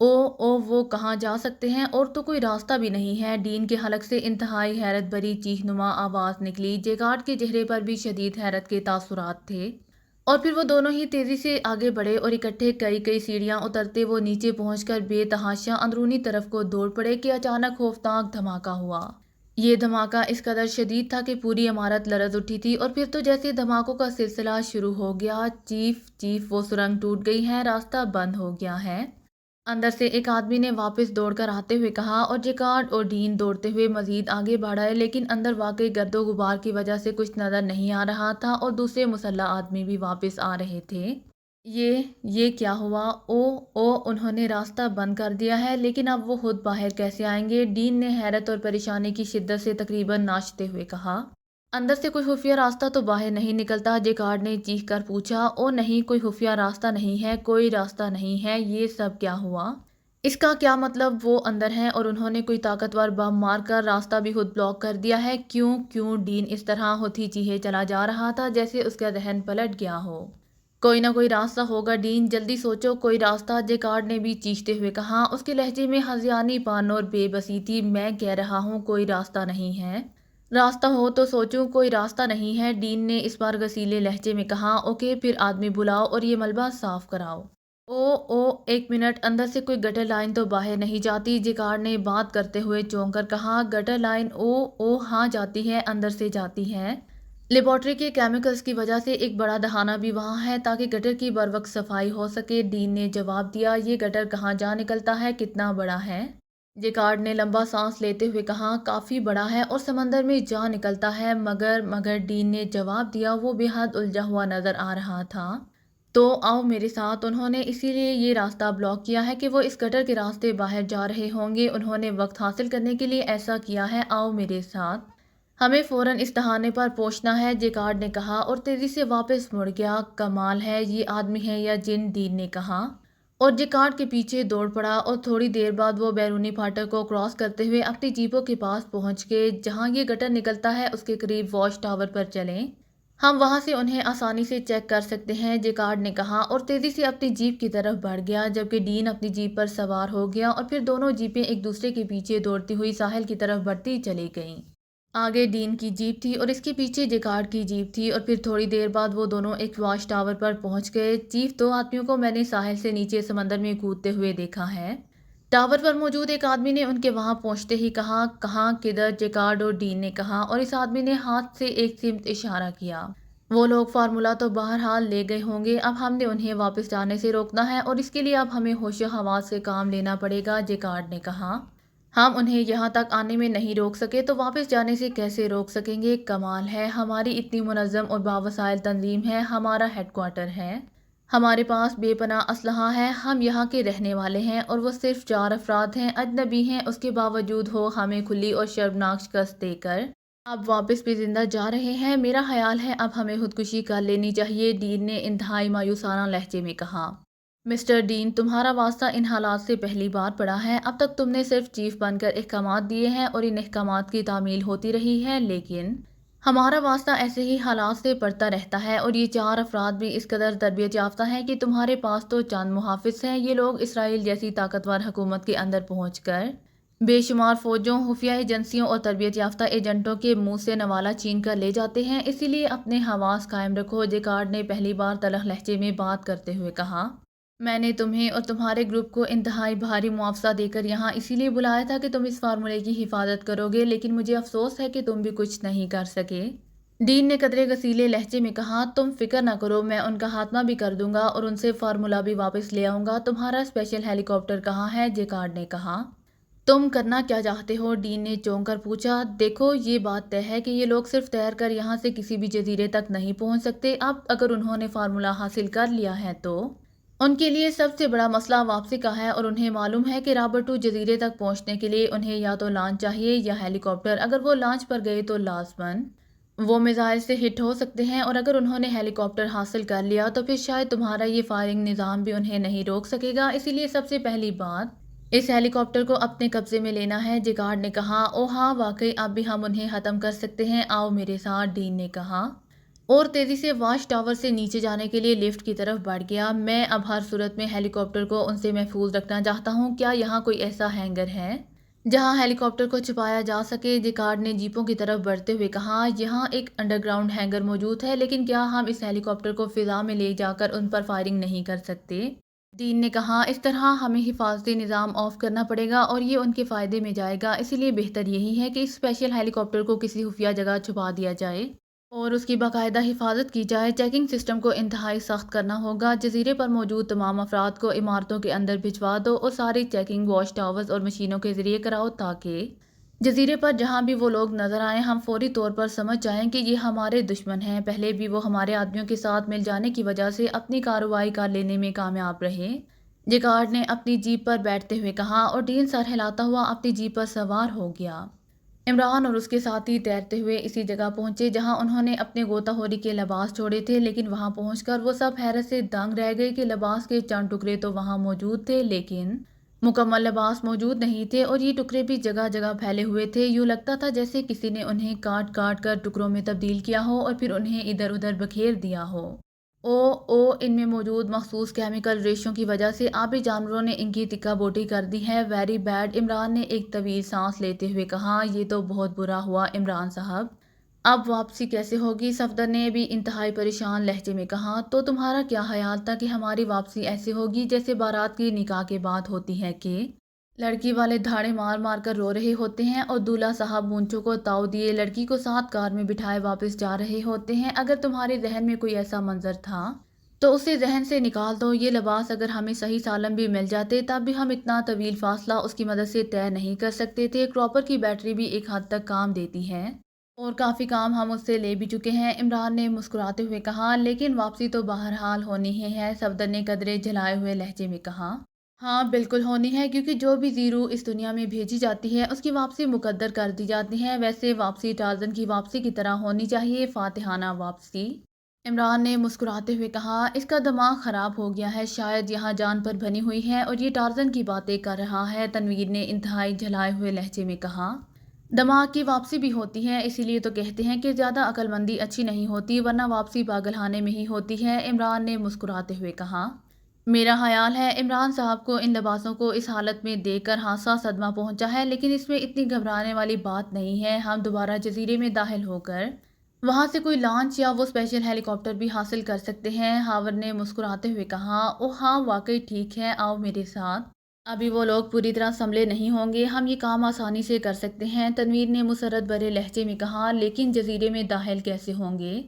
او او وہ کہاں جا سکتے ہیں اور تو کوئی راستہ بھی نہیں ہے۔ ڈین کے حلق سے انتہائی حیرت بھری چیخ نما آواز نکلی۔ جیکارڈ کے چہرے پر بھی شدید حیرت کے تاثرات تھے، اور پھر وہ دونوں ہی تیزی سے آگے بڑھے اور اکٹھے کئی سیڑھیاں اترتے وہ نیچے پہنچ کر بے تحاشا اندرونی طرف کو دوڑ پڑے کہ اچانک خوفناک دھماکہ ہوا۔ یہ دھماکہ اس قدر شدید تھا کہ پوری عمارت لرز اٹھی تھی، اور پھر تو جیسے دھماکوں کا سلسلہ شروع ہو گیا۔ چیف وہ سرنگ ٹوٹ گئی ہے، راستہ بند ہو گیا ہے، اندر سے ایک آدمی نے واپس دوڑ کر آتے ہوئے کہا، اور جیکارڈ اور ڈین دوڑتے ہوئے مزید آگے بڑھے، لیکن اندر واقعی گرد و غبار کی وجہ سے کچھ نظر نہیں آ رہا تھا، اور دوسرے مسلح آدمی بھی واپس آ رہے تھے۔ یہ کیا ہوا؟ او انہوں نے راستہ بند کر دیا ہے، لیکن اب وہ خود باہر کیسے آئیں گے؟ ڈین نے حیرت اور پریشانی کی شدت سے تقریباً ناچتے ہوئے کہا۔ اندر سے کوئی خفیہ راستہ تو باہر نہیں نکلتا؟ جیکارڈ نے چیخ کر پوچھا۔ او نہیں، کوئی خفیہ راستہ نہیں ہے، کوئی راستہ نہیں ہے۔ یہ سب کیا ہوا؟ اس کا کیا مطلب؟ وہ اندر ہیں اور انہوں نے کوئی طاقتور بم مار کر راستہ بھی خود بلاک کر دیا ہے۔ کیوں؟ ڈین اس طرح ہوتی چیخے چلا جا رہا تھا جیسے اس کا ذہن پلٹ گیا ہو۔ کوئی نہ کوئی راستہ ہوگا ڈین، جلدی سوچو، کوئی راستہ، جیکارڈ نے بھی چیختے ہوئے کہا۔ اس کے لہجے میں ہذیانی پن اور بے بسی تھی۔ میں کہہ رہا ہوں کوئی راستہ نہیں ہے۔ راستہ ہو تو سوچوں۔ کوئی راستہ نہیں ہے، ڈین نے اس بار غصیلے لہجے میں کہا۔ اوکے، پھر آدمی بلاؤ اور یہ ملبہ صاف کراؤ۔ او ایک منٹ، اندر سے کوئی گٹر لائن تو باہر نہیں جاتی؟ جیکارڈ نے بات کرتے ہوئے چونک کر کہا۔ Gutter line? او ہاں جاتی ہے، اندر سے جاتی ہے۔ لیبارٹری کے کیمیکلز کی وجہ سے ایک بڑا دہانہ بھی وہاں ہے تاکہ گٹر کی بروقت صفائی ہو سکے۔ ڈین نے جواب دیا۔ یہ گٹر کہاں جا نکلتا ہے؟ کتنا بڑا ہے؟ جیکارڈ نے لمبا سانس لیتے ہوئے کہا۔ کافی بڑا ہے اور سمندر میں جا نکلتا ہے۔ مگر ڈین نے جواب دیا، وہ بے حد الجھا ہوا نظر آ رہا تھا۔ تو آؤ میرے ساتھ۔ انہوں نے اسی لیے یہ راستہ بلاک کیا ہے کہ وہ اس گٹر کے راستے باہر جا رہے ہوں گے۔ انہوں نے وقت حاصل کرنے کے لیے ایسا کیا ہے۔ آؤ میرے ساتھ، ہمیں فوراً اس دہانے پر پہنچنا ہے، جیکارڈ نے کہا اور تیزی سے واپس مڑ گیا۔ کمال ہے، یہ آدمی ہے یا جن؟ ڈین نے کہا، اور جیکارڈ کے پیچھے دوڑ پڑا، اور تھوڑی دیر بعد وہ بیرونی پھاٹک کو کراس کرتے ہوئے اپنی جیپوں کے پاس پہنچ گئے۔ جہاں یہ گٹر نکلتا ہے اس کے قریب واچ ٹاور پر چلیں، ہم وہاں سے انہیں آسانی سے چیک کر سکتے ہیں، جیکارڈ نے کہا اور تیزی سے اپنی جیپ کی طرف بڑھ گیا، جبکہ ڈین اپنی جیپ پر سوار ہو گیا، اور پھر دونوں جیپیں ایک دوسرے کے پیچھے دوڑتی ہوئی ساحل کی طرف بڑھتی چلی گئیں۔ آگے ڈین کی جیپ تھی اور اس کے پیچھے جیکارڈ کی جیپ تھی، اور پھر تھوڑی دیر بعد وہ دونوں ایک واچ ٹاور پر پہنچ گئے۔ چیف، دو آدمیوں کو میں نے ساحل سے نیچے سمندر میں کودتے ہوئے دیکھا ہے، ٹاور پر موجود ایک آدمی نے ان کے وہاں پہنچتے ہی کہا۔ کہاں؟ کدھر؟ جیکارڈ اور ڈین نے کہا، اور اس آدمی نے ہاتھ سے ایک سمت اشارہ کیا۔ وہ لوگ فارمولا تو بہرحال لے گئے ہوں گے، اب ہم نے انہیں واپس جانے سے روکنا ہے، اور اس کے لیے اب ہمیں ہوش و حواس سے کام لینا پڑے گا، جیکارڈ نے کہا۔ ہم انہیں یہاں تک آنے میں نہیں روک سکے تو واپس جانے سے کیسے روک سکیں گے؟ کمال ہے، ہماری اتنی منظم اور باوسائل تنظیم ہے، ہمارا ہیڈ کوارٹر ہے، ہمارے پاس بے پناہ اسلحہ ہے، ہم یہاں کے رہنے والے ہیں، اور وہ صرف 4 افراد ہیں، اجنبی ہیں، اس کے باوجود وہ ہمیں کھلی اور شرمناک شکست دے کر اب واپس بھی زندہ جا رہے ہیں۔ میرا خیال ہے اب ہمیں خودکشی کر لینی چاہیے، ڈین نے انتہائی مایوسانہ لہجے میں کہا۔ مسٹر ڈین، تمہارا واسطہ ان حالات سے پہلی بار پڑا ہے، اب تک تم نے صرف چیف بن کر احکامات دیے ہیں اور ان احکامات کی تعمیل ہوتی رہی ہے، لیکن ہمارا واسطہ ایسے ہی حالات سے پڑتا رہتا ہے، اور یہ 4 افراد بھی اس قدر تربیت یافتہ ہیں کہ تمہارے پاس تو چند محافظ ہیں، یہ لوگ اسرائیل جیسی طاقتور حکومت کے اندر پہنچ کر بے شمار فوجوں، خفیہ ایجنسیوں اور تربیت یافتہ ایجنٹوں کے منہ سے نوالا چھین کر لے جاتے ہیں، اسی لیے اپنے حواس قائم رکھو، جیکارڈ نے پہلی بار تلخ لہجے میں بات کرتے ہوئے کہا۔ میں نے تمہیں اور تمہارے گروپ کو انتہائی بھاری معاوضہ دے کر یہاں اسی لیے بلایا تھا کہ تم اس فارمولے کی حفاظت کرو گے، لیکن مجھے افسوس ہے کہ تم بھی کچھ نہیں کر سکے، ڈین نے قدرے غصیلے لہجے میں کہا۔ تم فکر نہ کرو، میں ان کا خاتمہ بھی کر دوں گا اور ان سے فارمولہ بھی واپس لے آؤں گا۔ تمہارا اسپیشل ہیلی کاپٹر کہاں ہے؟ جیکارڈ نے کہا۔ تم کرنا کیا چاہتے ہو؟ ڈین نے چونک کر پوچھا۔ دیکھو، یہ بات طے ہے کہ یہ لوگ صرف تیر کر یہاں سے کسی بھی جزیرے تک نہیں پہنچ سکتے، اب اگر انہوں نے فارمولہ حاصل کر لیا ہے تو ان کے لیے سب سے بڑا مسئلہ واپسی کا ہے، اور انہیں معلوم ہے کہ رابرٹو جزیرے تک پہنچنے کے لیے انہیں یا تو لانچ چاہیے یا ہیلی کاپٹر۔ اگر وہ لانچ پر گئے تو لازماً وہ میزائل سے ہٹ ہو سکتے ہیں، اور اگر انہوں نے ہیلی کاپٹر حاصل کر لیا تو پھر شاید تمہارا یہ فائرنگ نظام بھی انہیں نہیں روک سکے گا، اسی لیے سب سے پہلی بات اس ہیلی کاپٹر کو اپنے قبضے میں لینا ہے، جیکارڈ نے کہا۔ او ہاں، واقعی اب بھی ہم انہیں ختم کر سکتے ہیں، آؤ میرے ساتھ، ڈین نے کہا۔ اور تیزی سے واچ ٹاور سے نیچے جانے کے لیے لفٹ کی طرف بڑھ گیا۔ میں اب ہر صورت میں ہیلی کاپٹر کو ان سے محفوظ رکھنا چاہتا ہوں۔ کیا یہاں کوئی ایسا ہینگر ہے جہاں ہیلی کاپٹر کو چھپایا جا سکے؟ جیکارڈ نے جیپوں کی طرف بڑھتے ہوئے کہا، یہاں ایک انڈر گراؤنڈ ہینگر موجود ہے، لیکن کیا ہم اس ہیلی کاپٹر کو فضا میں لے جا کر ان پر فائرنگ نہیں کر سکتے؟ ڈین نے کہا، اس طرح ہمیں حفاظتی نظام آف کرنا پڑے گا اور یہ ان کے فائدے میں جائے گا، اسی لیے بہتر یہی ہے کہ اس اسپیشل ہیلی کاپٹر کو کسی خفیہ جگہ چھپا دیا جائے اور اس کی باقاعدہ حفاظت کی جائے۔ چیکنگ سسٹم کو انتہائی سخت کرنا ہوگا۔ جزیرے پر موجود تمام افراد کو عمارتوں کے اندر بھجوا دو اور ساری چیکنگ واچ ٹاورز اور مشینوں کے ذریعے کراؤ تاکہ جزیرے پر جہاں بھی وہ لوگ نظر آئیں ہم فوری طور پر سمجھ جائیں کہ یہ ہمارے دشمن ہیں۔ پہلے بھی وہ ہمارے آدمیوں کے ساتھ مل جانے کی وجہ سے اپنی کارروائی کر لینے میں کامیاب رہے، جیکارڈ نے اپنی جیپ پر بیٹھتے ہوئے کہا، اور ڈین سر ہلاتا ہوا اپنی جیپ پر سوار ہو گیا۔ عمران اور اس کے ساتھی تیرتے ہوئے اسی جگہ پہنچے جہاں انہوں نے اپنے غوطہ خوری کے لباس چھوڑے تھے، لیکن وہاں پہنچ کر وہ سب حیرت سے دنگ رہ گئے کہ لباس کے چند ٹکڑے تو وہاں موجود تھے لیکن مکمل لباس موجود نہیں تھے، اور یہ ٹکڑے بھی جگہ جگہ پھیلے ہوئے تھے۔ یوں لگتا تھا جیسے کسی نے انہیں کاٹ کاٹ کر ٹکڑوں میں تبدیل کیا ہو اور پھر انہیں ادھر ادھر بکھیر دیا ہو۔ ان میں موجود مخصوص کیمیکل ریشوں کی وجہ سے آبی جانوروں نے ان کی تکہ بوٹی کر دی ہے۔ ویری بیڈ، عمران نے ایک طویل سانس لیتے ہوئے کہا، یہ تو بہت برا ہوا عمران صاحب، اب واپسی کیسے ہوگی؟ صفدر نے بھی انتہائی پریشان لہجے میں کہا، تو تمہارا کیا خیال تھا کہ ہماری واپسی ایسے ہوگی جیسے بارات کی نکاح کے بعد ہوتی ہے کہ لڑکی والے دھاڑے مار مار کر رو رہے ہوتے ہیں اور دولہا صاحب مونچھوں کو تاؤ دیے لڑکی کو ساتھ کار میں بٹھائے واپس جا رہے ہوتے ہیں؟ اگر تمہارے ذہن میں کوئی ایسا منظر تھا تو اسے ذہن سے نکال دو۔ یہ لباس اگر ہمیں صحیح سالم بھی مل جاتے تب بھی ہم اتنا طویل فاصلہ اس کی مدد سے طے نہیں کر سکتے تھے۔ کراپر کی بیٹری بھی ایک حد تک کام دیتی ہے اور کافی کام ہم اس سے لے بھی چکے ہیں، عمران نے مسکراتے ہوئے کہا، لیکن واپسی تو بہرحال ہونی ہی ہے، صفدر نے قدرے جھلائے ہوئے لہجے میں کہا۔ ہاں بالکل ہونی ہے، کیونکہ جو بھی زیرو اس دنیا میں بھیجی جاتی ہے اس کی واپسی مقدر کر دی جاتی ہے۔ ویسے واپسی ٹارزن کی واپسی کی طرح ہونی چاہیے، فاتحانہ واپسی، عمران نے مسکراتے ہوئے کہا۔ اس کا دماغ خراب ہو گیا ہے، شاید یہاں جان پر بنی ہوئی ہے اور یہ ٹارزن کی باتیں کر رہا ہے، تنویر نے انتہائی جھلائے ہوئے لہجے میں کہا۔ دماغ کی واپسی بھی ہوتی ہے، اسی لیے تو کہتے ہیں کہ زیادہ عقل مندی اچھی نہیں ہوتی، ورنہ واپسی پاگلخانے میں ہی ہوتی ہے، عمران نے مسکراتے ہوئے کہا۔ میرا خیال ہے عمران صاحب کو ان لباسوں کو اس حالت میں دیکھ کر خاصا صدمہ پہنچا ہے، لیکن اس میں اتنی گھبرانے والی بات نہیں ہے۔ ہم دوبارہ جزیرے میں داخل ہو کر وہاں سے کوئی لانچ یا وہ اسپیشل ہیلی کاپٹر بھی حاصل کر سکتے ہیں، ہاورڈ نے مسکراتے ہوئے کہا۔ اوہ ہاں واقعی ٹھیک ہے، آؤ میرے ساتھ، ابھی وہ لوگ پوری طرح سنبھلے نہیں ہوں گے، ہم یہ کام آسانی سے کر سکتے ہیں، تنویر نے مسرت بھرے لہجے میں کہا۔ لیکن جزیرے میں داخل کیسے ہوں گے؟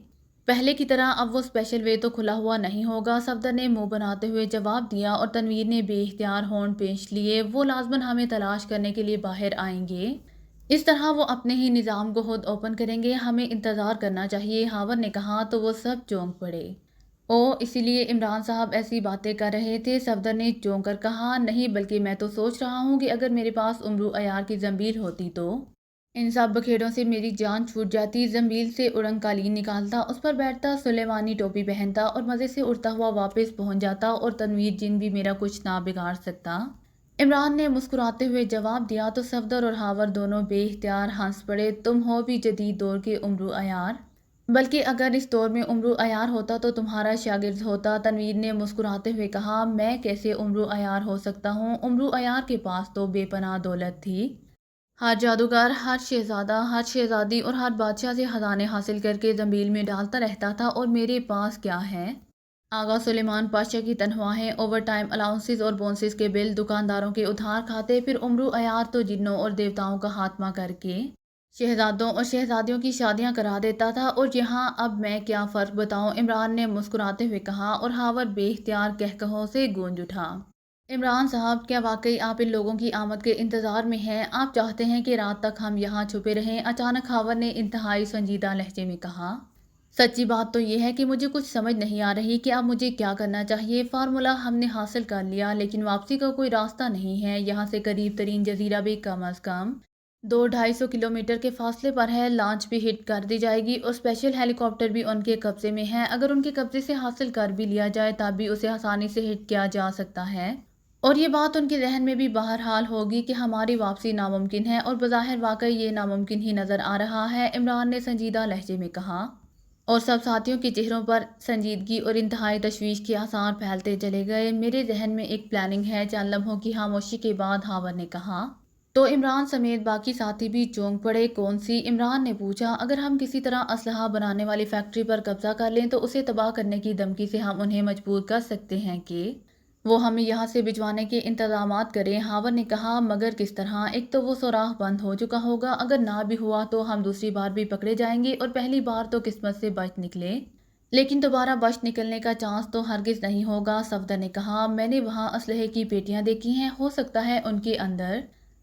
پہلے کی طرح اب وہ اسپیشل وے تو کھلا ہوا نہیں ہوگا، صفدر نے منہ بناتے ہوئے جواب دیا، اور تنویر نے بے اختیار ہونٹ پیش لیے۔ وہ لازماً ہمیں تلاش کرنے کے لیے باہر آئیں گے، اس طرح وہ اپنے ہی نظام کو خود اوپن کریں گے، ہمیں انتظار کرنا چاہیے، ہاورڈ نے کہا۔ تو وہ سب چونک پڑے۔ اسی لیے عمران صاحب ایسی باتیں کر رہے تھے، صفدر نے چونک کر کہا۔ نہیں بلکہ میں تو سوچ رہا ہوں کہ اگر میرے پاس امرو عیار کی زنبیل ہوتی تو ان سب بکھیڑوں سے میری جان چھوٹ جاتی، زنبیل سے اڑنگ قالین نکالتا، اس پر بیٹھتا، سلیمانی ٹوپی پہنتا اور مزے سے اڑتا ہوا واپس پہنچ جاتا، اور تنویر جن بھی میرا کچھ نہ بگاڑ سکتا، عمران نے مسکراتے ہوئے جواب دیا۔ تو صفدر اور ہاورڈ دونوں بے اختیار ہنس پڑے۔ تم ہو بھی جدید دور کے امرو عیار، بلکہ اگر اس دور میں امرو عیار ہوتا تو تمہارا شاگرد ہوتا، تنویر نے مسکراتے ہوئے کہا۔ میں کیسے امرو عیار ہو سکتا ہوں؟ امرو عیار کے پاس تو بے پناہ دولت تھی، ہر جادوگر، ہر شہزادہ، ہر شہزادی اور ہر بادشاہ سے خزانے حاصل کر کے زنبیل میں ڈالتا رہتا تھا، اور میرے پاس کیا ہے؟ آغا سلیمان پاشا کی تنخواہیں، اوور ٹائم الاؤنسز اور بونسز کے بل، دکانداروں کے ادھار کھاتے، پھر امرو عیار تو جنوں اور دیوتاؤں کا خاتمہ کر کے شہزادوں اور شہزادیوں کی شادیاں کرا دیتا تھا، اور یہاں اب میں کیا فرق بتاؤں؟ عمران نے مسکراتے ہوئے کہا، اور ہاورڈ بے اختیار قہقہوں سے گونج اٹھا۔ عمران صاحب، کیا واقعی آپ ان لوگوں کی آمد کے انتظار میں ہیں؟ آپ چاہتے ہیں کہ رات تک ہم یہاں چھپے رہیں؟ اچانک ہاورڈ نے انتہائی سنجیدہ لہجے میں کہا۔ سچی بات تو یہ ہے کہ مجھے کچھ سمجھ نہیں آ رہی کہ اب مجھے کیا کرنا چاہیے۔ فارمولا ہم نے حاصل کر لیا، لیکن واپسی کا کوئی راستہ نہیں ہے، یہاں سے قریب ترین جزیرہ بھی کم از کم 200-250 کلومیٹر کے فاصلے پر ہے، لانچ بھی ہٹ کر دی جائے گی اور اسپیشل ہیلی کاپٹر بھی ان کے قبضے میں ہے، اگر ان کے قبضے سے حاصل کر بھی لیا جائے تب بھی اسے آسانی سے ہٹ کیا جا سکتا ہے، اور یہ بات ان کے ذہن میں بھی بہرحال ہوگی کہ ہماری واپسی ناممکن ہے، اور بظاہر واقعی یہ ناممکن ہی نظر آ رہا ہے، عمران نے سنجیدہ لہجے میں کہا۔ اور سب ساتھیوں کے چہروں پر سنجیدگی اور انتہائی تشویش کے آثار پھیلتے چلے گئے۔ میرے ذہن میں ایک پلاننگ ہے، چند لمحوں کی خاموشی کے بعد ہاور نے کہا۔ تو عمران سمیت باقی ساتھی بھی چونک پڑے۔ کون سی؟ عمران نے پوچھا۔ اگر ہم کسی طرح اسلحہ بنانے والی فیکٹری پر قبضہ کر لیں تو اسے تباہ کرنے کی دھمکی سے ہم انہیں مجبور کر سکتے ہیں کہ وہ ہمیں یہاں سے بھجوانے کے انتظامات کریں۔ ہاور نے کہا، مگر کس طرح؟ ایک تو وہ سوراخ بند ہو چکا ہوگا، اگر نہ بھی ہوا تو ہم دوسری بار بھی پکڑے جائیں گے، اور پہلی بار تو قسمت سے بچ نکلے، لیکن دوبارہ بچ نکلنے کا چانس تو ہرگز نہیں ہوگا۔ صفدر نے کہا، میں نے وہاں اسلحے کی پیٹیاں دیکھی ہیں، ہو سکتا ہے ان کے اندر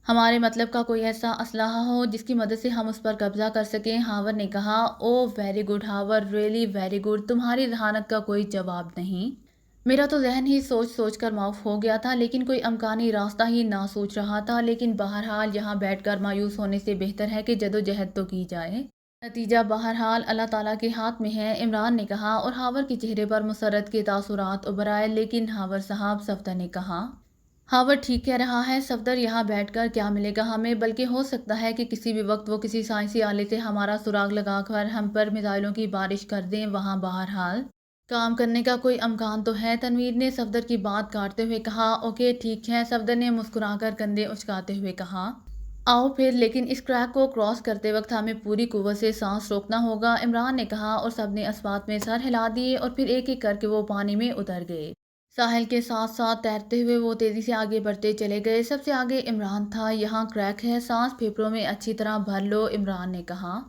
ہمارے مطلب کا کوئی ایسا اسلحہ ہو جس کی مدد سے ہم اس پر قبضہ کر سکیں۔ ہاور نے کہا، اوہ ویری گڈ ہاور، ریئلی ویری گڈ، تمہاری ذہانت کا کوئی جواب نہیں۔ میرا تو ذہن ہی سوچ سوچ کر معاف ہو گیا تھا، لیکن کوئی امکانی راستہ ہی نہ سوچ رہا تھا۔ لیکن بہرحال یہاں بیٹھ کر مایوس ہونے سے بہتر ہے کہ جدوجہد تو کی جائے۔ نتیجہ بہرحال اللہ تعالیٰ کے ہاتھ میں ہے، عمران نے کہا، اور ہاور کے چہرے پر مسرت کے تاثرات ابھر آئے۔ لیکن ہاور صاحب، صفدر نے کہا۔ ہاور ٹھیک کہہ رہا ہے صفدر، یہاں بیٹھ کر کیا ملے گا ہمیں، بلکہ ہو سکتا ہے کہ کسی بھی وقت وہ کسی سائنسی آلے سے ہمارا سراغ لگا کر ہم پر میزائلوں کی بارش کر دیں۔ وہاں بہرحال کام کرنے کا کوئی امکان تو ہے۔ تنویر نے صفدر کی بات کاٹتے ہوئے کہا، اوکے ٹھیک ہے۔ صفدر نے مسکرا کر کندھے اچکاتے ہوئے کہا، آؤ پھر، لیکن اس کریک کو کراس کرتے وقت ہمیں پوری قوت سے سانس روکنا ہوگا، عمران نے کہا، اور سب نے اسبات میں سر ہلا دیے، اور پھر ایک ایک کر کے وہ پانی میں اتر گئے۔ ساحل کے ساتھ ساتھ تیرتے ہوئے وہ تیزی سے آگے بڑھتے چلے گئے۔ سب سے آگے عمران تھا۔ یہاں کریک ہے، سانس پھیپھڑوں میں اچھی طرح بھر لو، عمران نے کہا،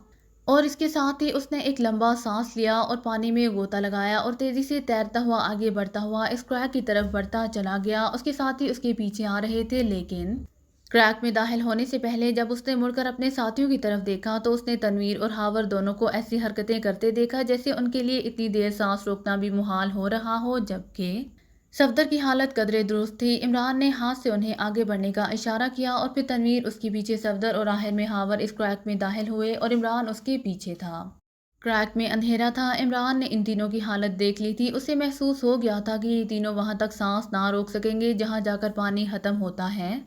اور اس کے ساتھ ہی اس نے ایک لمبا سانس لیا اور پانی میں غوطہ لگایا اور تیزی سے تیرتا ہوا آگے بڑھتا ہوا اس کریک کی طرف بڑھتا چلا گیا۔ اس کے ساتھی اس کے پیچھے آ رہے تھے، لیکن کریک میں داخل ہونے سے پہلے جب اس نے مڑ کر اپنے ساتھیوں کی طرف دیکھا تو اس نے تنویر اور ہاور دونوں کو ایسی حرکتیں کرتے دیکھا جیسے ان کے لیے اتنی دیر سانس روکنا بھی محال ہو رہا ہو، جبکہ صفدر کی حالت قدرے درست تھی۔ عمران نے ہاتھ سے انہیں آگے بڑھنے کا اشارہ کیا اور پھر تنویر اس کے پیچھے، صفدر اور آخر میں ہاور اس کریک میں داخل ہوئے اور عمران اس کے پیچھے تھا۔ کریک میں اندھیرا تھا۔ عمران نے ان تینوں کی حالت دیکھ لی تھی۔ اسے محسوس ہو گیا تھا کہ یہ تینوں وہاں تک سانس نہ روک سکیں گے جہاں جا کر پانی ختم ہوتا ہے،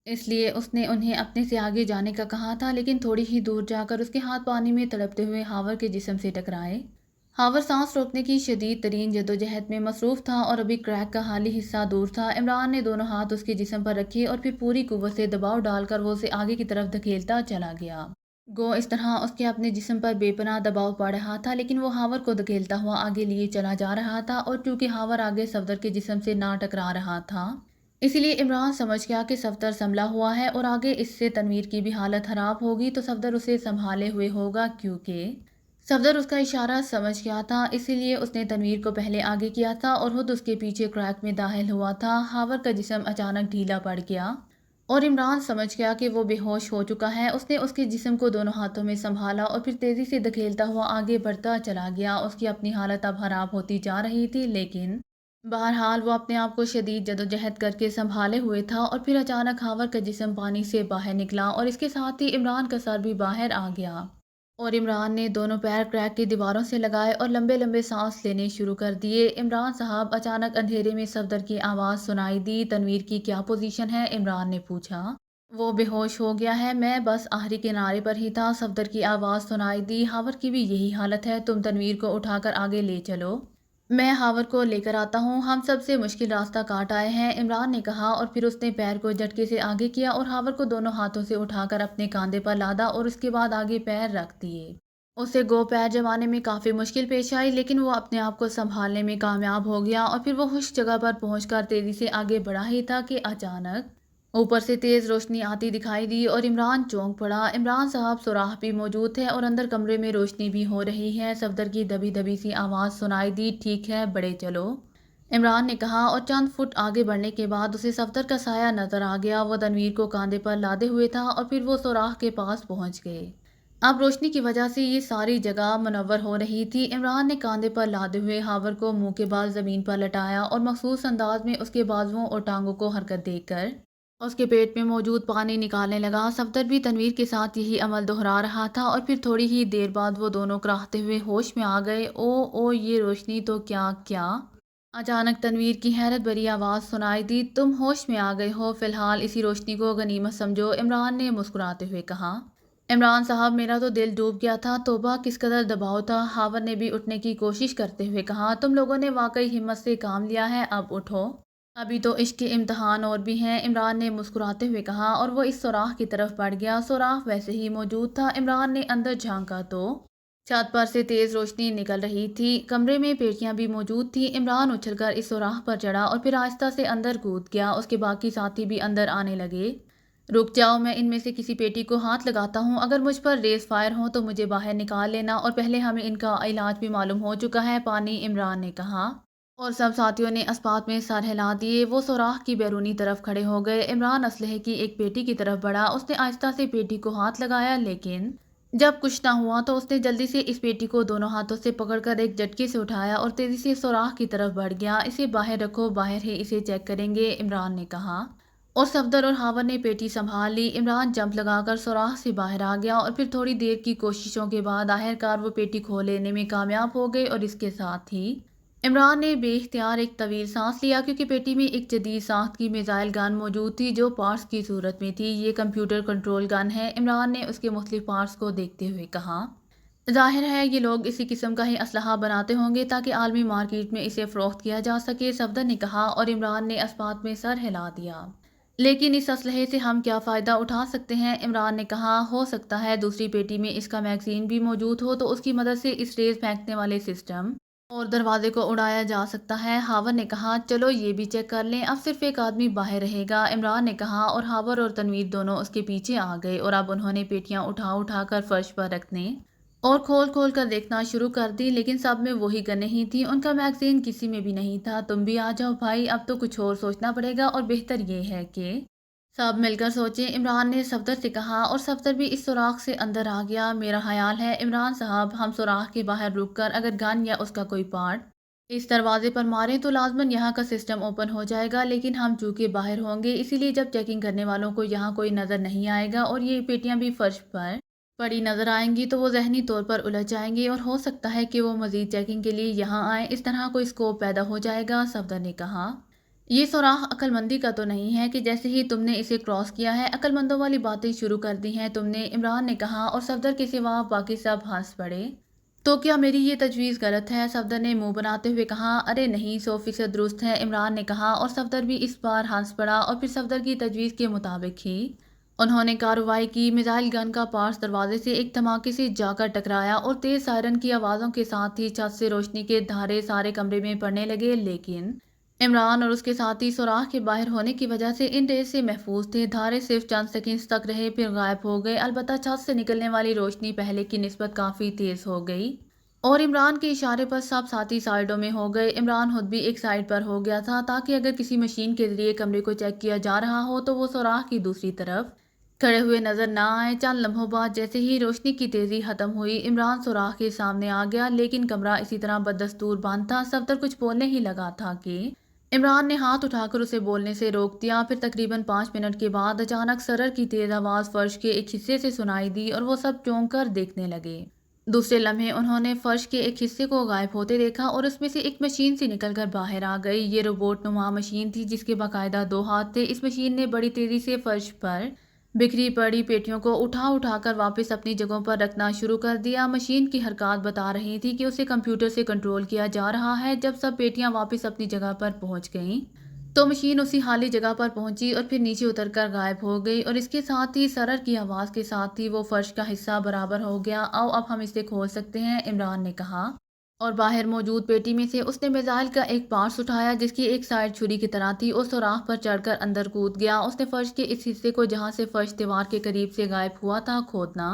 اس لیے اس نے انہیں اپنے سے آگے جانے کا کہا تھا، لیکن تھوڑی ہی دور جا کر اس کے ہاتھ پانی میں تڑپتے ہوئے ہاور کے جسم سے ٹکرائے۔ ہاور سانس روکنے کی شدید ترین جدوجہد میں مصروف تھا اور ابھی کریک کا حالی حصہ دور تھا۔ عمران نے دونوں ہاتھ اس کے جسم پر رکھے اور پھر پوری قوت سے دباؤ ڈال کر وہ اسے آگے کی طرف دھکیلتا چلا گیا۔ گو اس طرح اس کے اپنے جسم پر بے پناہ دباؤ پڑ رہا تھا، لیکن وہ ہاور کو دھکیلتا ہوا آگے لیے چلا جا رہا تھا، اور چونکہ ہاور آگے صفدر کے جسم سے نہ ٹکرا رہا تھا، اسی لیے عمران سمجھ گیا کہ صفدر سنبھلا ہوا ہے اور آگے اس سے تنویر کی بھی حالت خراب ہوگی تو صفدر اسے سنبھالے ہوئے ہوگا۔ کیونکہ صفدر اس کا اشارہ سمجھ گیا تھا، اسی لیے اس نے تنویر کو پہلے آگے کیا تھا اور خود اس کے پیچھے کریک میں داخل ہوا تھا۔ ہاور کا جسم اچانک ڈھیلا پڑ گیا اور عمران سمجھ گیا کہ وہ بے ہوش ہو چکا ہے۔ اس نے اس کے جسم کو دونوں ہاتھوں میں سنبھالا اور پھر تیزی سے دھکیلتا ہوا آگے بڑھتا چلا گیا۔ اس کی اپنی حالت اب خراب ہوتی جا رہی تھی، لیکن بہرحال وہ اپنے آپ کو شدید جدوجہد کر کے سنبھالے ہوئے تھا، اور پھر اچانک ہاور کا جسم پانی سے باہر نکلا اور اس کے ساتھ ہی عمران کا سر بھی باہر آ گیا، اور عمران نے دونوں پیر کریک کی دیواروں سے لگائے اور لمبے لمبے سانس لینے شروع کر دیے۔ عمران صاحب، اچانک اندھیرے میں صفدر کی آواز سنائی دی۔ تنویر کی کیا پوزیشن ہے؟ عمران نے پوچھا۔ وہ بے ہوش ہو گیا ہے، میں بس آخری کنارے پر ہی تھا، صفدر کی آواز سنائی دی۔ ہاور کی بھی یہی حالت ہے، تم تنویر کو اٹھا کر آگے لے چلو، میں ہاور کو لے کر آتا ہوں، ہم سب سے مشکل راستہ کاٹ آئے ہیں، عمران نے کہا، اور پھر اس نے پیر کو جھٹکے سے آگے کیا اور ہاور کو دونوں ہاتھوں سے اٹھا کر اپنے کاندھے پر لادا اور اس کے بعد آگے پیر رکھ دیے۔ اسے گو پیر جمانے میں کافی مشکل پیش آئی، لیکن وہ اپنے آپ کو سنبھالنے میں کامیاب ہو گیا، اور پھر وہ خشک جگہ پر پہنچ کر تیزی سے آگے بڑھا ہی تھا کہ اچانک اوپر سے تیز روشنی آتی دکھائی دی اور عمران چونک پڑا۔ عمران صاحب، سوراخ بھی موجود ہے اور اندر کمرے میں روشنی بھی ہو رہی ہے، صفدر کی دبی دبی سی آواز سنائی دی۔ ٹھیک ہے، بڑھے چلو، عمران نے کہا، اور چند فٹ آگے بڑھنے کے بعد اسے صفدر کا سایہ نظر آ گیا۔ وہ تنویر کو کاندھے پر لادے ہوئے تھا اور پھر وہ سوراخ کے پاس پہنچ گئے۔ اب روشنی کی وجہ سے یہ ساری جگہ منور ہو رہی تھی۔ عمران نے کاندھے پر لادے ہوئے ہاور کو منہ کے بال زمین پر لٹایا اور مخصوص انداز میں اس کے بازوؤں اور ٹانگوں کو حرکت دے کر اس کے پیٹ میں موجود پانی نکالنے لگا۔ صفدر بھی تنویر کے ساتھ یہی عمل دہرا رہا تھا، اور پھر تھوڑی ہی دیر بعد وہ دونوں کراہتے ہوئے ہوش میں آ گئے۔ او یہ روشنی تو کیا اچانک تنویر کی حیرت بھری آواز سنائی دی، تم ہوش میں آ گئے ہو، فی الحال اسی روشنی کو غنیمت سمجھو، عمران نے مسکراتے ہوئے کہا۔ عمران صاحب میرا تو دل ڈوب گیا تھا، توبہ کس قدر دباؤ تھا۔ ہاور نے بھی اٹھنے کی کوشش کرتے ہوئے کہا، تم لوگوں نے واقعی ہمت سے کام لیا ہے، اب اٹھو، ابھی تو عشق کے امتحان اور بھی ہیں۔ عمران نے مسکراتے ہوئے کہا اور وہ اس سوراخ کی طرف بڑھ گیا۔ سوراخ ویسے ہی موجود تھا۔ عمران نے اندر جھانکا تو چھت پر سے تیز روشنی نکل رہی تھی، کمرے میں پیٹیاں بھی موجود تھیں۔ عمران اچھل کر اس سوراخ پر چڑھا اور پھر آہستہ سے اندر کود گیا۔ اس کے باقی ساتھی بھی اندر آنے لگے۔ رک جاؤ، میں ان میں سے کسی پیٹی کو ہاتھ لگاتا ہوں، اگر مجھ پر ریز فائر ہوں تو مجھے باہر نکال لینا، اور پہلے ہمیں ان کا علاج بھی معلوم ہو چکا ہے، پانی، عمران نے کہا۔ اور سب ساتھیوں نے اسبات میں سر ہلا دیے۔ وہ سوراخ کی بیرونی طرف کھڑے ہو گئے۔ عمران اسلحے کی ایک پیٹی کی طرف بڑھا، اس نے آہستہ سے پیٹی کو ہاتھ لگایا، لیکن جب کچھ نہ ہوا تو اس نے جلدی سے اس پیٹی کو دونوں ہاتھوں سے پکڑ کر ایک جھٹکے سے اٹھایا اور تیزی سے سوراخ کی طرف بڑھ گیا۔ اسے باہر رکھو، باہر ہی اسے چیک کریں گے، عمران نے کہا۔ اور صفدر اور ہاور نے پیٹی سنبھال لی۔ عمران جمپ لگا کر سوراخ سے باہر آ گیا اور پھر تھوڑی دیر کی کوششوں کے بعد آخرکار وہ پیٹی کھول لینے میں کامیاب ہو گئے، اور اس کے ساتھ ہی عمران نے بے اختیار ایک طویل سانس لیا، کیونکہ پیٹی میں ایک جدید ساخت کی میزائل گن موجود تھی جو پارٹس کی صورت میں تھی۔ یہ کمپیوٹر کنٹرول گن ہے، عمران نے اس کے مختلف پارٹس کو دیکھتے ہوئے کہا۔ ظاہر ہے یہ لوگ اسی قسم کا ہی اسلحہ بناتے ہوں گے تاکہ عالمی مارکیٹ میں اسے فروخت کیا جا سکے، صفدر نے کہا، اور عمران نے اسبات میں سر ہلا دیا۔ لیکن اس اسلحے سے ہم کیا فائدہ اٹھا سکتے ہیں، عمران نے کہا۔ ہو سکتا ہے دوسری پیٹی میں اس کا میگزین بھی موجود ہو تو اس کی مدد سے اس ریز پھینکنے والے سسٹم اور دروازے کو اڑایا جا سکتا ہے، ہاور نے کہا۔ چلو یہ بھی چیک کر لیں، اب صرف ایک آدمی باہر رہے گا، عمران نے کہا، اور ہاور اور تنویر دونوں اس کے پیچھے آ گئے، اور اب انہوں نے پیٹیاں اٹھا اٹھا کر فرش پر رکھنے اور کھول کھول کر دیکھنا شروع کر دی، لیکن سب میں وہی گنیں ہی تھیں، ان کا میگزین کسی میں بھی نہیں تھا۔ تم بھی آ جاؤ بھائی، اب تو کچھ اور سوچنا پڑے گا، اور بہتر یہ ہے کہ سب مل کر سوچیں، عمران نے صفدر سے کہا، اور صفدر بھی اس سوراخ سے اندر آ گیا۔ میرا خیال ہے عمران صاحب، ہم سوراخ کے باہر رک کر اگر گن یا اس کا کوئی پارٹ اس دروازے پر ماریں تو لازماً یہاں کا سسٹم اوپن ہو جائے گا، لیکن ہم چونکہ باہر ہوں گے اسی لیے جب چیکنگ کرنے والوں کو یہاں کوئی نظر نہیں آئے گا اور یہ پیٹیاں بھی فرش پر پڑی نظر آئیں گی تو وہ ذہنی طور پر الجھ جائیں گے، اور ہو سکتا ہے کہ وہ مزید چیکنگ کے لیے یہاں آئیں، اس طرح کوئی اسکوپ پیدا ہو جائے گا، صفدر نے کہا۔ یہ سوراخ عقل مندی کا تو نہیں ہے کہ جیسے ہی تم نے اسے کراس کیا ہے عقل مندوں والی باتیں شروع کر دی ہیں تم نے، عمران نے کہا، اور صفدر کے سوا باقی سب ہنس پڑے۔ تو کیا میری یہ تجویز غلط ہے، صفدر نے منہ بناتے ہوئے کہا۔ ارے نہیں، 100% درست ہے، عمران نے کہا، اور صفدر بھی اس بار ہنس پڑا، اور پھر صفدر کی تجویز کے مطابق ہی انہوں نے کارروائی کی۔ میزائل گن کا پارٹس دروازے سے ایک دھماکے سے جا کر ٹکرایا اور تیز سائرن کی آوازوں کے ساتھ ہی چھت سے روشنی کے دھارے سارے کمرے میں پڑنے لگے، لیکن عمران اور اس کے ساتھی سوراخ کے باہر ہونے کی وجہ سے ان ریز سے محفوظ تھے۔ دھارے صرف چند سیکنڈز تک رہے پھر غائب ہو گئے، البتہ چھت سے نکلنے والی روشنی پہلے کی نسبت کافی تیز ہو گئی، اور عمران کے اشارے پر سب ساتھی سائیڈوں میں ہو گئے۔ عمران خود بھی ایک سائیڈ پر ہو گیا تھا تاکہ اگر کسی مشین کے ذریعے کمرے کو چیک کیا جا رہا ہو تو وہ سوراخ کی دوسری طرف کھڑے ہوئے نظر نہ آئے۔ چند لمحوں بعد جیسے ہی روشنی کی تیزی ختم ہوئی عمران سوراخ کے سامنے آ گیا، لیکن کمرہ اسی طرح بدستور بند تھا۔ صفدر کچھ بولنے ہی لگا تھا کہ عمران نے ہاتھ اٹھا کر اسے بولنے سے روک دیا۔ پھر تقریباً 5 منٹ کے بعد اچانک سرر کی تیز آواز فرش کے ایک حصے سے سنائی دی اور وہ سب چونک کر دیکھنے لگے۔ دوسرے لمحے انہوں نے فرش کے ایک حصے کو غائب ہوتے دیکھا اور اس میں سے ایک مشین سے نکل کر باہر آ گئی۔ یہ روبوٹ نما مشین تھی جس کے باقاعدہ 2 ہاتھ تھے۔ اس مشین نے بڑی تیزی سے فرش پر بکھری پڑی پیٹیوں کو اٹھا اٹھا کر واپس اپنی جگہوں پر رکھنا شروع کر دیا۔ مشین کی حرکات بتا رہی تھی کہ اسے کمپیوٹر سے کنٹرول کیا جا رہا ہے۔ جب سب پیٹیاں واپس اپنی جگہ پر پہنچ گئیں تو مشین اسی حالی جگہ پر پہنچی اور پھر نیچے اتر کر غائب ہو گئی، اور اس کے ساتھ ہی سرر کی آواز کے ساتھ ہی وہ فرش کا حصہ برابر ہو گیا۔ آؤ اب ہم اسے کھول سکتے ہیں، عمران نے کہا، اور باہر موجود پیٹی میں سے اس نے میزائل کا ایک پارٹس اٹھایا جس کی ایک سائیڈ چھری کی طرح تھی اور سوراخ پر چڑھ کر اندر کود گیا۔ اس نے فرش کے اس حصے کو جہاں سے فرش دیوار کے قریب سے غائب ہوا تھا کھودنا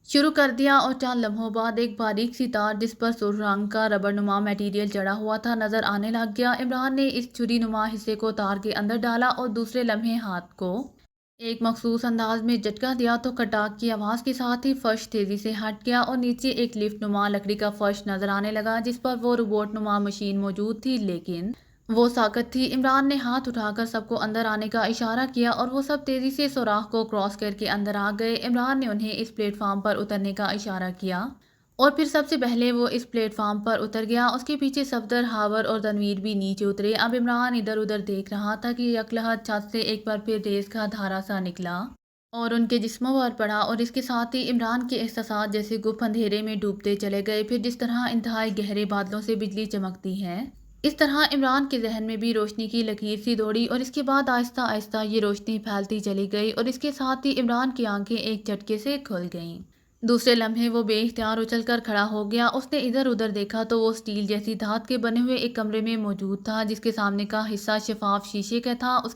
شروع کر دیا، اور چند لمحوں بعد ایک باریک سی تار جس پر سرخ رنگ کا ربڑ نما میٹیریل چڑھا ہوا تھا نظر آنے لگ گیا۔ عمران نے اس چھری نما حصے کو تار کے اندر ڈالا اور دوسرے لمحے ہاتھ کو ایک مخصوص انداز میں جھٹکا دیا تو کٹاک کی آواز کے ساتھ ہی فرش تیزی سے ہٹ گیا اور نیچے ایک لفٹ نما لکڑی کا فرش نظر آنے لگا جس پر وہ روبوٹ نما مشین موجود تھی، لیکن وہ ساکت تھی۔ عمران نے ہاتھ اٹھا کر سب کو اندر آنے کا اشارہ کیا اور وہ سب تیزی سے سوراخ کو کراس کر کے اندر آ گئے۔ عمران نے انہیں اس پلیٹ فارم پر اترنے کا اشارہ کیا اور پھر سب سے پہلے وہ اس پلیٹ فارم پر اتر گیا۔ اس کے پیچھے صفدر، ہاور اور تنویر بھی نیچے اترے۔ اب عمران ادھر ادھر دیکھ رہا تھا کہ یکلہت چھت سے ایک بار پھر ریز کا دھارا سا نکلا اور ان کے جسموں پر پڑا اور اس کے ساتھ ہی عمران کے احساسات جیسے گپ اندھیرے میں ڈوبتے چلے گئے۔ پھر جس طرح انتہائی گہرے بادلوں سے بجلی چمکتی ہے، اس طرح عمران کے ذہن میں بھی روشنی کی لکیر سی دوڑی اور اس کے بعد آہستہ آہستہ یہ روشنی پھیلتی چلی گئی اور اس کے ساتھ ہی عمران کی آنکھیں ایک جھٹکے سے کھل گئیں۔ دوسرے لمحے وہ بے اختیار اچھل کر کھڑا ہو گیا۔ اس نے ادھر ادھر دیکھا تو وہ اسٹیل جیسی دھات کے بنے ہوئے ایک کمرے میں موجود تھا، جس کے سامنے کا حصہ شفاف شیشے کا تھا۔ اس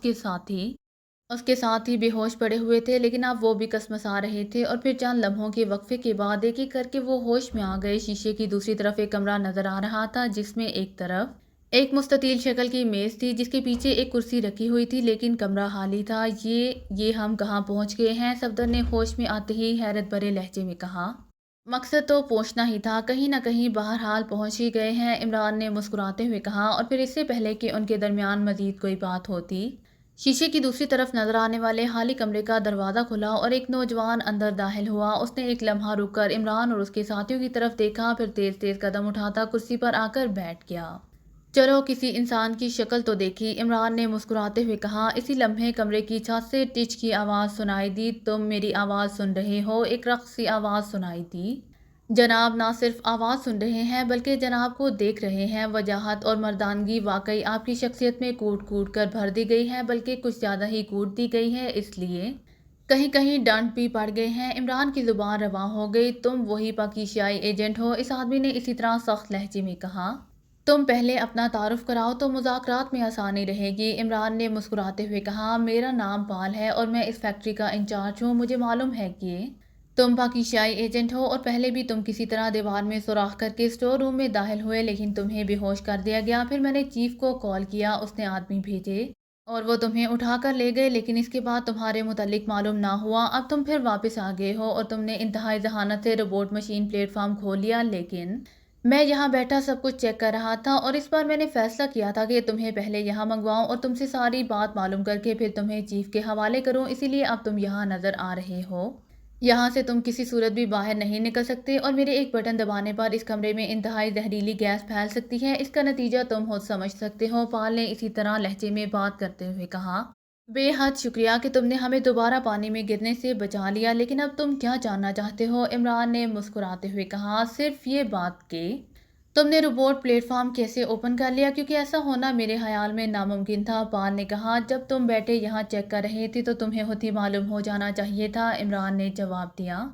کے ساتھ ہی بے ہوش پڑے ہوئے تھے، لیکن اب وہ بھی کسمسا رہے تھے اور پھر چند لمحوں کے وقفے کے بعد ایک ایک کر کے وہ ہوش میں آ گئے۔ شیشے کی دوسری طرف ایک کمرہ نظر آ رہا تھا، جس میں ایک طرف ایک مستطیل شکل کی میز تھی، جس کے پیچھے ایک کرسی رکھی ہوئی تھی، لیکن کمرہ خالی تھا۔ یہ ہم کہاں پہنچ گئے ہیں؟ صفدر نے ہوش میں آتے ہی حیرت بھرے لہجے میں کہا۔ مقصد تو پہنچنا ہی تھا، کہیں نہ کہیں بہرحال پہنچ ہی گئے ہیں، عمران نے مسکراتے ہوئے کہا، اور پھر اس سے پہلے کہ ان کے درمیان مزید کوئی بات ہوتی، شیشے کی دوسری طرف نظر آنے والے خالی کمرے کا دروازہ کھلا اور ایک نوجوان اندر داخل ہوا۔ اس نے ایک لمحہ رک کر عمران اور اس کے ساتھیوں کی طرف دیکھا، پھر تیز تیز قدم اٹھاتا کرسی پر آ کر بیٹھ گیا۔ چلو کسی انسان کی شکل تو دیکھی، عمران نے مسکراتے ہوئے کہا۔ اسی لمحے کمرے کی چھت سے ٹچ کی آواز سنائی دی۔ تم میری آواز سن رہے ہو؟ ایک رقص سی آواز سنائی دی۔ جناب نہ صرف آواز سن رہے ہیں بلکہ جناب کو دیکھ رہے ہیں۔ وجاہت اور مردانگی واقعی آپ کی شخصیت میں کوٹ کوٹ کر بھر دی گئی ہے، بلکہ کچھ زیادہ ہی کوٹ دی گئی ہے، اس لیے کہیں کہیں ڈنڈ بھی پڑ گئے ہیں۔ عمران کی زبان رواں ہو گئی۔ تم وہی پاکیزائی ایجنٹ ہو؟ اس آدمی نے اسی طرح سخت لہجے میں کہا۔ تم پہلے اپنا تعارف کراؤ تو مذاکرات میں آسانی رہے گی، عمران نے مسکراتے ہوئے کہا۔ میرا نام پال ہے اور میں اس فیکٹری کا انچارج ہوں۔ مجھے معلوم ہے کہ تم پاکیزائی ایجنٹ ہو اور پہلے بھی تم کسی طرح دیوار میں سوراخ کر کے اسٹور روم میں داخل ہوئے، لیکن تمہیں بے ہوش کر دیا گیا۔ پھر میں نے چیف کو کال کیا، اس نے آدمی بھیجے اور وہ تمہیں اٹھا کر لے گئے، لیکن اس کے بعد تمہارے متعلق معلوم نہ ہوا۔ اب تم پھر واپس آ گئے ہو اور تم نے انتہائی ذہانت سے روبوٹ مشین پلیٹ فارم کھول لیا، لیکن میں یہاں بیٹھا سب کچھ چیک کر رہا تھا اور اس پر میں نے فیصلہ کیا تھا کہ تمہیں پہلے یہاں منگواؤں اور تم سے ساری بات معلوم کر کے پھر تمہیں چیف کے حوالے کروں، اسی لیے اب تم یہاں نظر آ رہے ہو۔ یہاں سے تم کسی صورت بھی باہر نہیں نکل سکتے اور میرے ایک بٹن دبانے پر اس کمرے میں انتہائی زہریلی گیس پھیل سکتی ہے۔ اس کا نتیجہ تم خود سمجھ سکتے ہو، پال نے اسی طرح لہجے میں بات کرتے ہوئے کہا۔ بے حد شکریہ کہ تم نے ہمیں دوبارہ پانی میں گرنے سے بچا لیا، لیکن اب تم کیا جاننا چاہتے ہو؟ عمران نے مسکراتے ہوئے کہا۔ صرف یہ بات کہ تم نے روبوٹ پلیٹ فارم کیسے اوپن کر لیا، کیونکہ ایسا ہونا میرے خیال میں ناممکن تھا، پال نے کہا۔ جب تم بیٹھے یہاں چیک کر رہے تھے تو تمہیں خود ہی معلوم ہو جانا چاہیے تھا، عمران نے جواب دیا۔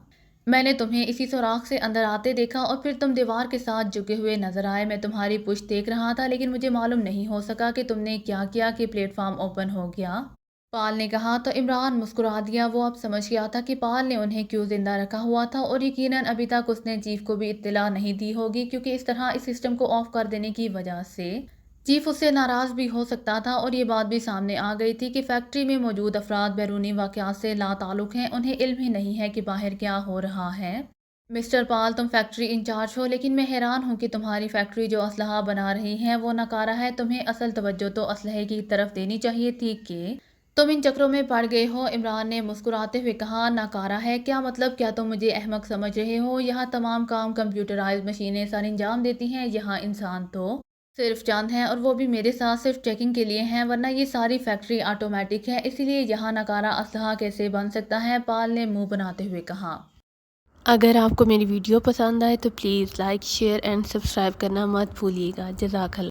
میں نے تمہیں اسی سوراخ سے اندر آتے دیکھا اور پھر تم دیوار کے ساتھ جھکے ہوئے نظر آئے۔ میں تمہاری پشت دیکھ رہا تھا، لیکن مجھے معلوم نہیں ہو سکا کہ تم نے کیا کیا کہ پلیٹ فارم اوپن ہو گیا، پال نے کہا۔ تو عمران مسکرا دیا، وہ اب سمجھ گیا تھا کہ پال نے انہیں کیوں زندہ رکھا ہوا تھا اور یقیناً ابھی تک اس نے چیف کو بھی اطلاع نہیں دی ہوگی، کیونکہ اس طرح اس سسٹم کو آف کر دینے کی وجہ سے چیف اس سے ناراض بھی ہو سکتا تھا، اور یہ بات بھی سامنے آ گئی تھی کہ فیکٹری میں موجود افراد بیرونی واقعات سے لا تعلق ہیں، انہیں علم ہی نہیں ہے کہ باہر کیا ہو رہا ہے۔ مسٹر پال، تم فیکٹری انچارج ہو، لیکن میں حیران ہوں کہ تمہاری فیکٹری جو اسلحہ بنا رہی ہے وہ ناکارہ ہے۔ تمہیں اصل توجہ تو اسلحے کی طرف دینی چاہیے تھی کہ تم ان چکروں میں پڑ گئے ہو، عمران نے مسکراتے ہوئے کہا۔ ناکارہ ہے؟ کیا مطلب؟ کیا تم مجھے احمق سمجھ رہے ہو؟ یہاں تمام کام کمپیوٹرائزڈ مشینیں سر انجام دیتی ہیں، یہاں انسان تو صرف چند ہیں، اور وہ بھی میرے ساتھ صرف چیکنگ کے لیے ہیں، ورنہ یہ ساری فیکٹری آٹومیٹک ہے، اسی لیے یہاں ناکارہ اسلحہ کیسے بن سکتا ہے، پال نے منہ بناتے ہوئے کہا۔ اگر آپ کو میری ویڈیو پسند آئے تو please like, share and subscribe کرنا مت بھولیے گا۔ جزاک اللہ۔